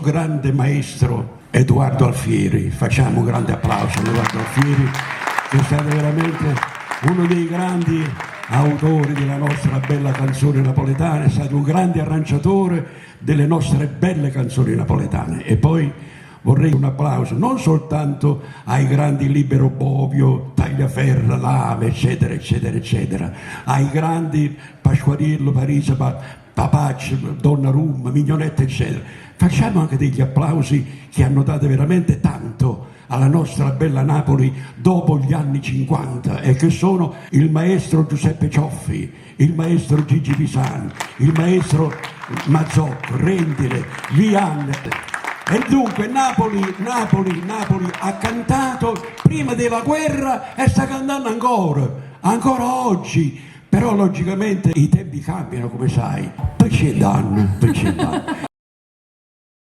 grande maestro Edoardo Alfieri. Facciamo un grande applauso a Edoardo Alfieri, che è stato veramente uno dei grandi autori della nostra bella canzone napoletana, è stato un grande arrangiatore delle nostre belle canzoni napoletane. E poi vorrei un applauso non soltanto ai grandi Libero Bovio, Tagliaferra, Lame, eccetera, eccetera, eccetera, ai grandi Pasquariello, Parisa, Papacci, Donnarumma, Mignonetta, eccetera. Facciamo anche degli applausi che hanno dato veramente tanto alla nostra bella Napoli dopo gli anni 50, e che sono il maestro Giuseppe Cioffi, il maestro Gigi Pisani, il maestro Mazzocco, Rendile, Vian. E dunque Napoli ha cantato prima della guerra e sta cantando ancora oggi. Però logicamente i tempi cambiano, come sai. Poi c'è danno.